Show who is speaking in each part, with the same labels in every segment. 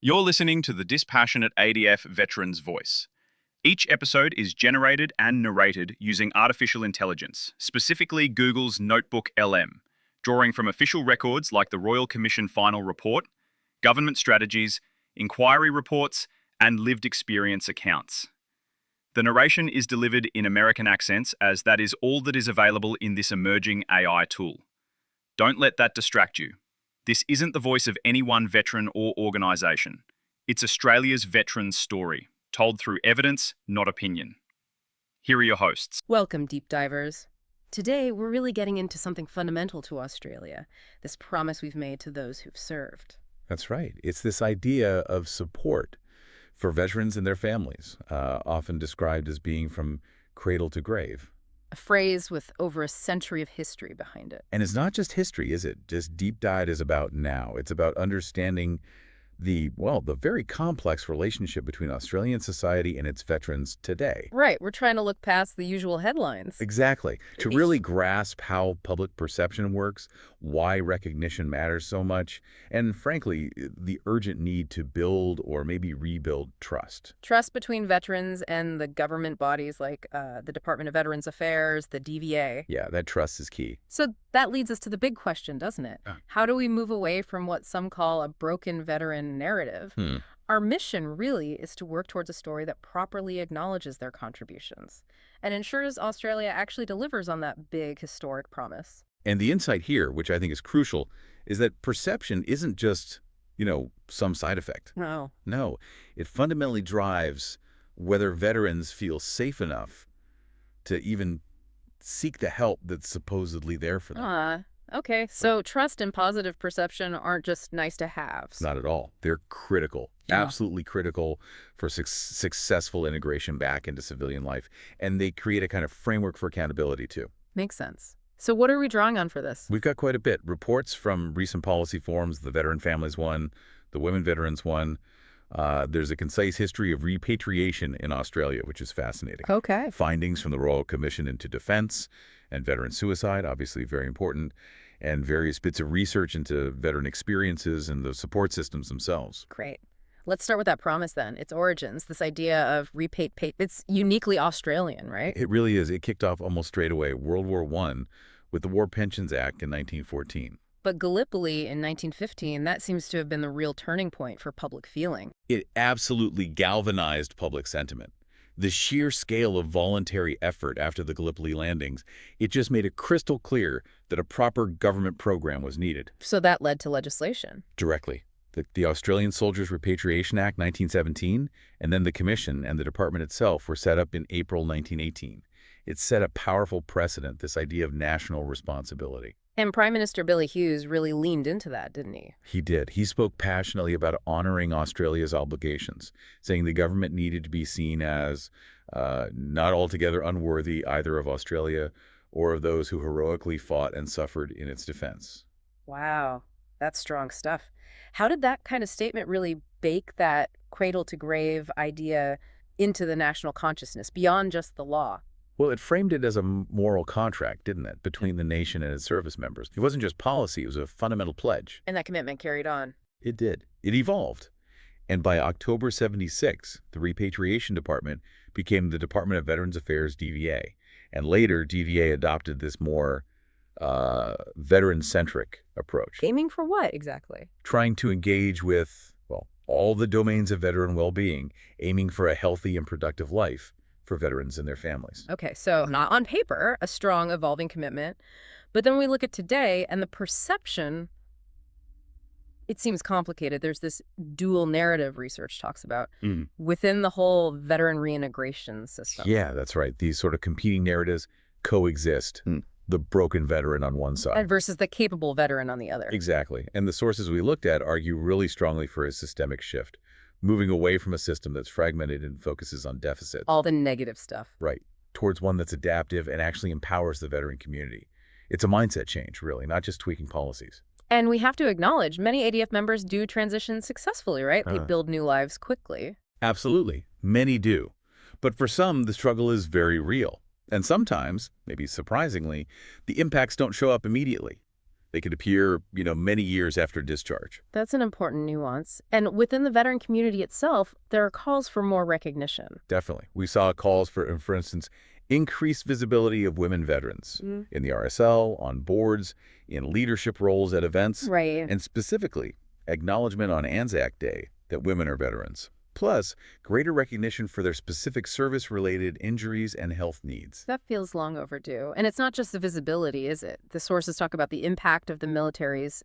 Speaker 1: You're listening to the Dispassionate ADF Veteran's Voice. Each episode is generated and narrated using artificial intelligence, specifically Google's Notebook LM, drawing from official records like the Royal Commission Final Report, government strategies, inquiry reports, and lived experience accounts. The narration is delivered in American accents, as that is all that is available in this emerging AI tool. Don't let that distract you. This isn't the voice of any one veteran or organisation. It's Australia's veterans' story, told through evidence, not opinion. Here are your hosts.
Speaker 2: Welcome, deep divers. Today, we're really getting into something fundamental to Australia, this promise we've made to those who've served.
Speaker 3: That's right. It's this idea of support for veterans and their families, often described as being from cradle to grave.
Speaker 2: A phrase with over a century of history behind it.
Speaker 3: And it's not just history, is it? Just Deep Dive is about now. It's about understanding the very complex relationship between Australian society and its veterans today.
Speaker 2: Right, we're trying to look past the usual headlines.
Speaker 3: Exactly. To really grasp how public perception works, why recognition matters so much, and frankly, the urgent need to build or maybe rebuild trust.
Speaker 2: Trust between veterans and the government bodies like the Department of Veterans Affairs, the DVA.
Speaker 3: Yeah, that trust is key.
Speaker 2: So that leads us to the big question, doesn't it? How do we move away from what some call a broken veteran narrative? Our mission really is to work towards a story that properly acknowledges their contributions and ensures Australia actually delivers on that big historic promise.
Speaker 3: And the insight here, which I think is crucial, is that perception isn't just, some side effect.
Speaker 2: No.
Speaker 3: No, it fundamentally drives whether veterans feel safe enough to even seek the help that's supposedly there for them.
Speaker 2: Okay, so trust and positive perception aren't just nice to haves.
Speaker 3: Not at all. They're critical,
Speaker 2: Yeah.
Speaker 3: absolutely critical for successful integration back into civilian life. And they create a kind of framework for accountability, too.
Speaker 2: Makes sense. So what are we drawing on for this?
Speaker 3: We've got quite a bit. Reports from recent policy forums, the Veteran Families one, the Women Veterans one. There's a concise history of repatriation in Australia, which is fascinating.
Speaker 2: Okay.
Speaker 3: Findings from the Royal Commission into Defence and veteran suicide, obviously very important, and various bits of research into veteran experiences and the support systems themselves.
Speaker 2: Great. Let's start with that promise then. Its origins, this idea of it's uniquely Australian, right?
Speaker 3: It really is. It kicked off almost straight away, World War I, with the War Pensions Act in 1914.
Speaker 2: But Gallipoli in 1915, that seems to have been the real turning point for public feeling.
Speaker 3: It absolutely galvanized public sentiment. The sheer scale of voluntary effort after the Gallipoli landings, it just made it crystal clear that a proper government program was needed.
Speaker 2: So that led to legislation.
Speaker 3: Directly. The Australian Soldiers Repatriation Act 1917, and then the Commission and the department itself were set up in April 1918. It set a powerful precedent, this idea of national responsibility.
Speaker 2: And Prime Minister Billy Hughes really leaned into that, didn't he?
Speaker 3: He did. He spoke passionately about honoring Australia's obligations, saying the government needed to be seen as not altogether unworthy either of Australia or of those who heroically fought and suffered in its defense.
Speaker 2: Wow, that's strong stuff. How did that kind of statement really bake that cradle-to-grave idea into the national consciousness, beyond just the law?
Speaker 3: Well, it framed it as a moral contract, didn't it, between the nation and its service members. It wasn't just policy, it was a fundamental pledge.
Speaker 2: And that commitment carried on.
Speaker 3: It did. It evolved. And by October 76, the Repatriation Department became the Department of Veterans Affairs, DVA. And later, DVA adopted this more veteran-centric approach.
Speaker 2: Aiming for what, exactly?
Speaker 3: Trying to engage with, all the domains of veteran well-being, aiming for a healthy and productive life for veterans and their families.
Speaker 2: Okay, so not on paper, a strong, evolving commitment. But then we look at today, and the perception, it seems complicated. There's this dual narrative research talks about within the whole veteran reintegration system.
Speaker 3: Yeah, that's right. These sort of competing narratives coexist. The broken veteran on one side.
Speaker 2: And versus the capable veteran on the other.
Speaker 3: Exactly. And the sources we looked at argue really strongly for a systemic shift, moving away from a system that's fragmented and focuses on deficits.
Speaker 2: All the negative stuff.
Speaker 3: Right. Towards one that's adaptive and actually empowers the veteran community. It's a mindset change, really, not just tweaking policies.
Speaker 2: And we have to acknowledge many ADF members do transition successfully, right? They build new lives quickly.
Speaker 3: Absolutely. Many do. But for some, the struggle is very real. And sometimes, maybe surprisingly, the impacts don't show up immediately. They could appear, many years after discharge.
Speaker 2: That's an important nuance. And within the veteran community itself, there are calls for more recognition.
Speaker 3: Definitely. We saw calls for instance, increased visibility of women veterans in the RSL, on boards, in leadership roles at events,
Speaker 2: Right.
Speaker 3: and specifically, acknowledgement on Anzac Day that women are veterans. Plus, greater recognition for their specific service-related injuries and health needs.
Speaker 2: That feels long overdue. And it's not just the visibility, is it? The sources talk about the impact of the military's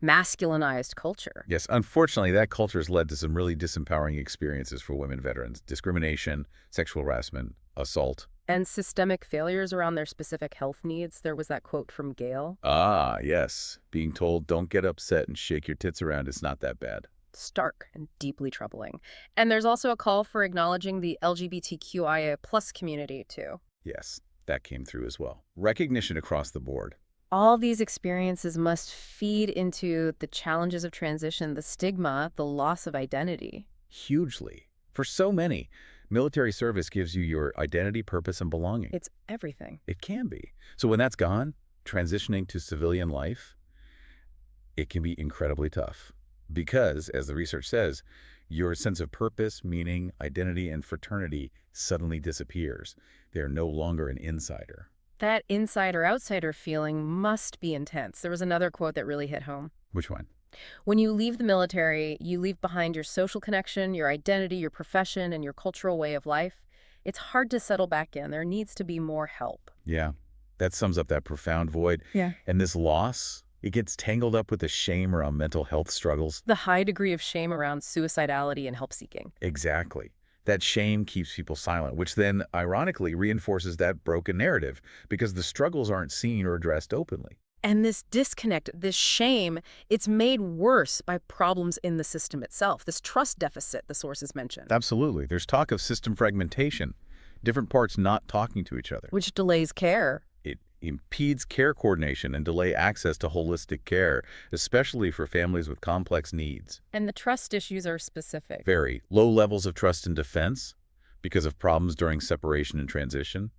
Speaker 2: masculinized culture.
Speaker 3: Yes, unfortunately, that culture has led to some really disempowering experiences for women veterans. Discrimination, sexual harassment, assault.
Speaker 2: And systemic failures around their specific health needs. There was that quote from Gail.
Speaker 3: Ah, yes. Being told, don't get upset and shake your tits around is not that bad.
Speaker 2: Stark and deeply troubling. And there's also a call for acknowledging the LGBTQIA plus community, too.
Speaker 3: Yes, that came through as well. Recognition across the board.
Speaker 2: All these experiences must feed into the challenges of transition, the stigma, the loss of identity.
Speaker 3: Hugely. For so many, military service gives you your identity, purpose, and belonging.
Speaker 2: It's everything.
Speaker 3: It can be. So when that's gone, transitioning to civilian life, it can be incredibly tough. Because, as the research says, your sense of purpose, meaning, identity, and fraternity suddenly disappears. They're no longer an insider.
Speaker 2: That insider-outsider feeling must be intense. There was another quote that really hit home.
Speaker 3: Which one?
Speaker 2: When you leave the military, you leave behind your social connection, your identity, your profession, and your cultural way of life. It's hard to settle back in. There needs to be more help.
Speaker 3: Yeah, that sums up that profound void.
Speaker 2: Yeah.
Speaker 3: And this loss, it gets tangled up with the shame around mental health struggles.
Speaker 2: The high degree of shame around suicidality and help-seeking.
Speaker 3: Exactly. That shame keeps people silent, which then, ironically, reinforces that broken narrative because the struggles aren't seen or addressed openly.
Speaker 2: And this disconnect, this shame, it's made worse by problems in the system itself, this trust deficit the sources mentioned.
Speaker 3: Absolutely. There's talk of system fragmentation, different parts not talking to each other.
Speaker 2: Which delays care.
Speaker 3: It impedes care coordination and delay access to holistic care, especially for families with complex needs.
Speaker 2: And the trust issues are specific.
Speaker 3: Very low levels of trust and defense because of problems during separation and transition.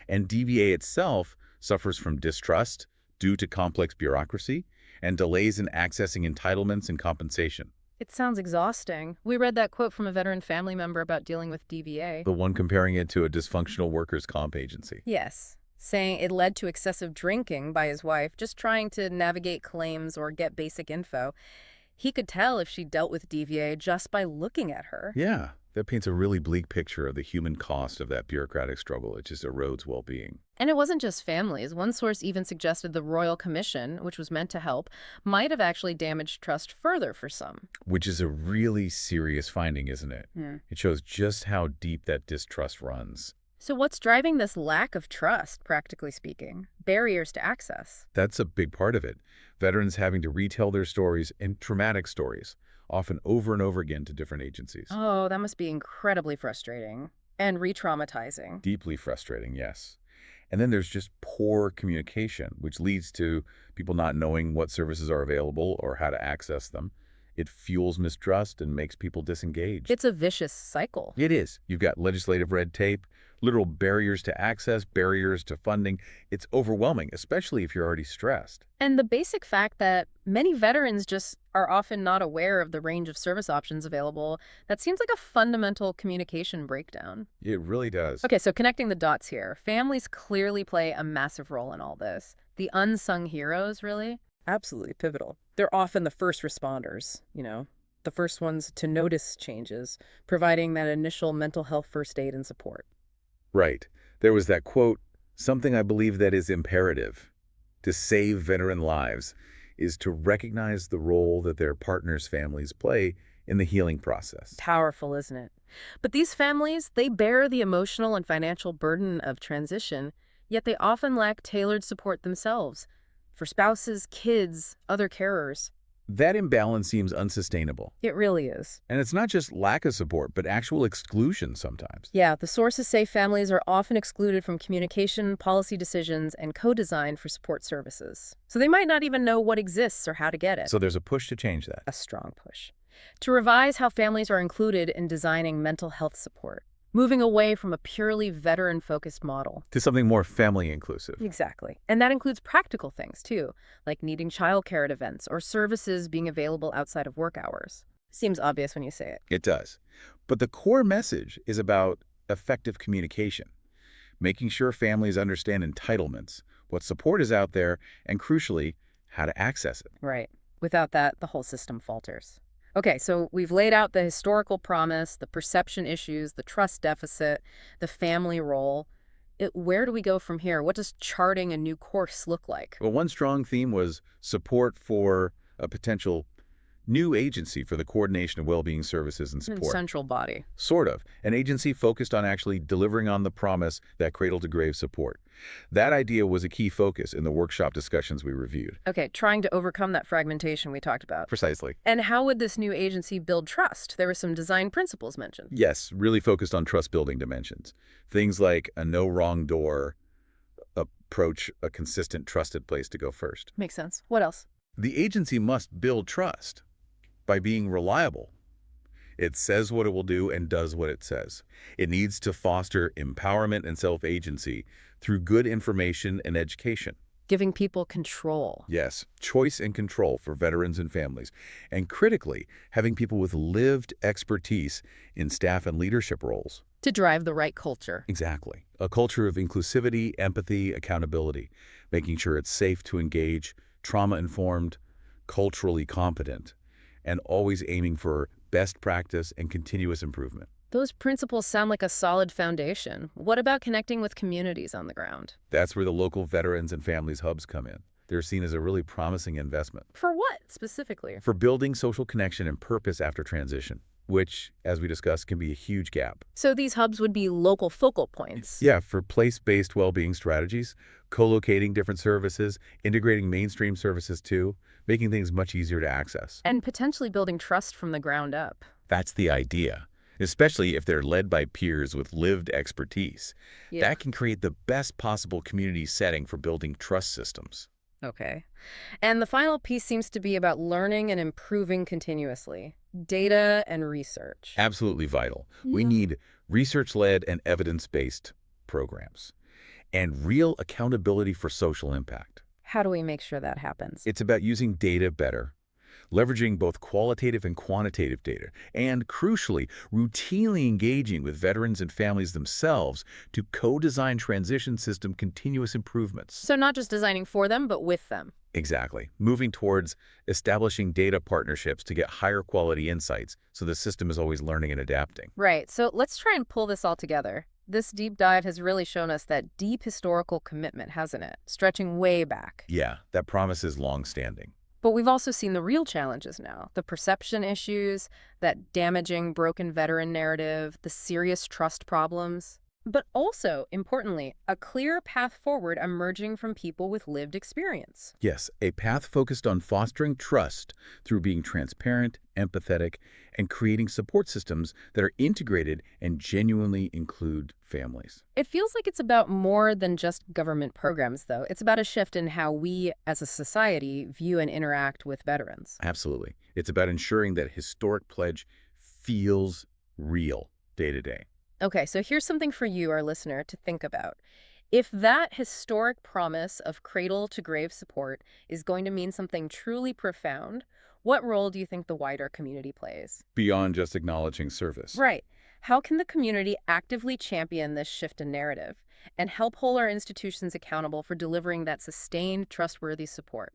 Speaker 3: And DVA itself suffers from distrust due to complex bureaucracy and delays in accessing entitlements and compensation.
Speaker 2: It sounds exhausting. We read that quote from a veteran family member about dealing with DVA.
Speaker 3: The one comparing it to a dysfunctional workers' comp agency.
Speaker 2: Yes, saying it led to excessive drinking by his wife, just trying to navigate claims or get basic info. He could tell if she dealt with DVA just by looking at her.
Speaker 3: Yeah, that paints a really bleak picture of the human cost of that bureaucratic struggle. It just erodes well-being.
Speaker 2: And it wasn't just families. One source even suggested the Royal Commission, which was meant to help, might have actually damaged trust further for some.
Speaker 3: Which is a really serious finding, isn't it?
Speaker 2: Yeah.
Speaker 3: It shows just how deep that distrust runs.
Speaker 2: So what's driving this lack of trust, practically speaking? Barriers to access.
Speaker 3: That's a big part of it. Veterans having to retell their stories, and traumatic stories, often over and over again to different agencies.
Speaker 2: Oh, that must be incredibly frustrating. And re-traumatizing.
Speaker 3: Deeply frustrating, yes. And then there's just poor communication, which leads to people not knowing what services are available or how to access them. It fuels mistrust and makes people disengaged.
Speaker 2: It's a vicious cycle.
Speaker 3: It is. You've got legislative red tape, literal barriers to access, barriers to funding. It's overwhelming, especially if you're already stressed.
Speaker 2: And the basic fact that many veterans just are often not aware of the range of service options available, that seems like a fundamental communication breakdown.
Speaker 3: It really does.
Speaker 2: Okay, so connecting the dots here. Families clearly play a massive role in all this. The unsung heroes, really? Absolutely pivotal. They're often the first responders, the first ones to notice changes, providing that initial mental health first aid and support.
Speaker 3: Right. There was that quote, "Something I believe that is imperative to save veteran lives is to recognize the role that their partners' families play in the healing process."
Speaker 2: Powerful, isn't it? But these families, they bear the emotional and financial burden of transition, yet they often lack tailored support themselves for spouses, kids, other carers.
Speaker 3: That imbalance seems unsustainable.
Speaker 2: It really is.
Speaker 3: And it's not just lack of support, but actual exclusion sometimes.
Speaker 2: Yeah, the sources say families are often excluded from communication, policy decisions, and co-design for support services. So they might not even know what exists or how to get it.
Speaker 3: So there's a push to change that.
Speaker 2: A strong push. To revise how families are included in designing mental health support. moving away from a purely veteran-focused model.
Speaker 3: To something more family inclusive.
Speaker 2: Exactly. And that includes practical things, too, like needing childcare at events or services being available outside of work hours. Seems obvious when you say it.
Speaker 3: It does. But the core message is about effective communication, making sure families understand entitlements, what support is out there, and crucially, how to access it.
Speaker 2: Right. Without that, the whole system falters. Okay, so we've laid out the historical promise, the perception issues, the trust deficit, the family role. Where do we go from here? What does charting a new course look like?
Speaker 3: Well, one strong theme was support for a potential new agency for the coordination of well-being services and support.
Speaker 2: Central body.
Speaker 3: Sort of. An agency focused on actually delivering on the promise that cradle-to-grave support. That idea was a key focus in the workshop discussions we reviewed.
Speaker 2: Okay, trying to overcome that fragmentation we talked about.
Speaker 3: Precisely.
Speaker 2: And how would this new agency build trust? There were some design principles mentioned.
Speaker 3: Yes, really focused on trust-building dimensions. Things like a no-wrong door approach, a consistent, trusted place to go first.
Speaker 2: Makes sense. What else?
Speaker 3: The agency must build trust by being reliable. It says what it will do and does what it says. It needs to foster empowerment and self-agency through good information and education.
Speaker 2: Giving people control.
Speaker 3: Yes, choice and control for veterans and families. And critically, having people with lived expertise in staff and leadership roles.
Speaker 2: To drive the right culture.
Speaker 3: Exactly. A culture of inclusivity, empathy, accountability, making sure it's safe to engage, trauma-informed, culturally competent, and always aiming for best practice and continuous improvement.
Speaker 2: Those principles sound like a solid foundation. What about connecting with communities on the ground?
Speaker 3: That's where the local veterans and families hubs come in. They're seen as a really promising investment.
Speaker 2: For what, specifically?
Speaker 3: For building social connection and purpose after transition, which, as we discussed, can be a huge gap.
Speaker 2: So these hubs would be local focal points?
Speaker 3: Yeah, for place-based well-being strategies, co-locating different services, integrating mainstream services too, making things much easier to access.
Speaker 2: And potentially building trust from the ground up.
Speaker 3: That's the idea, especially if they're led by peers with lived expertise.
Speaker 2: Yeah.
Speaker 3: That can create the best possible community setting for building trust systems.
Speaker 2: Okay. And the final piece seems to be about learning and improving continuously. Data and research.
Speaker 3: Absolutely vital. We need research-led and evidence-based programs and real accountability for social impact.
Speaker 2: How do we make sure that happens?
Speaker 3: It's about using data better, leveraging both qualitative and quantitative data, and crucially, routinely engaging with veterans and families themselves to co-design transition system continuous improvements.
Speaker 2: So not just designing for them, but with them.
Speaker 3: Exactly. Moving towards establishing data partnerships to get higher quality insights so the system is always learning and adapting.
Speaker 2: Right. So let's try and pull this all together. This deep dive has really shown us that deep historical commitment, hasn't it? Stretching way back.
Speaker 3: Yeah, that promise is long-standing.
Speaker 2: But we've also seen the real challenges now. The perception issues, that damaging broken veteran narrative, the serious trust problems. But also, importantly, a clear path forward emerging from people with lived experience.
Speaker 3: Yes, a path focused on fostering trust through being transparent, empathetic, and creating support systems that are integrated and genuinely include families.
Speaker 2: It feels like it's about more than just government programs, though. It's about a shift in how we, as a society, view and interact with veterans.
Speaker 3: Absolutely. It's about ensuring that historic pledge feels real day to day.
Speaker 2: Okay, so here's something for you, our listener, to think about. If that historic promise of cradle-to-grave support is going to mean something truly profound, what role do you think the wider community plays?
Speaker 3: Beyond just acknowledging service.
Speaker 2: Right. How can the community actively champion this shift in narrative and help hold our institutions accountable for delivering that sustained, trustworthy support?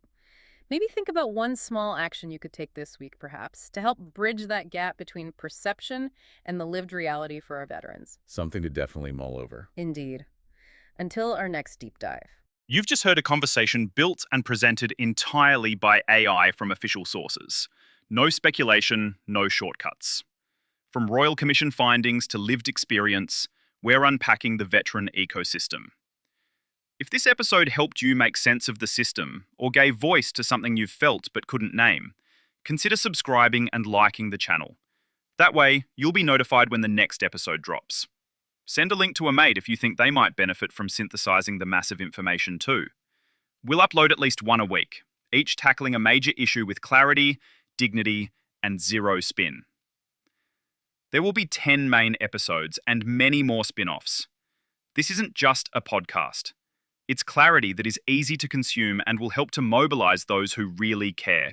Speaker 2: Maybe think about one small action you could take this week, perhaps, to help bridge that gap between perception and the lived reality for our veterans.
Speaker 3: Something to definitely mull over.
Speaker 2: Indeed. Until our next deep dive.
Speaker 1: You've just heard a conversation built and presented entirely by AI from official sources. No speculation, no shortcuts. From Royal Commission findings to lived experience, we're unpacking the veteran ecosystem. If this episode helped you make sense of the system or gave voice to something you've felt but couldn't name, consider subscribing and liking the channel. That way, you'll be notified when the next episode drops. Send a link to a mate if you think they might benefit from synthesizing the massive information too. We'll upload at least one a week, each tackling a major issue with clarity, dignity, and zero spin. There will be 10 main episodes and many more spin-offs. This isn't just a podcast. It's clarity that is easy to consume and will help to mobilize those who really care.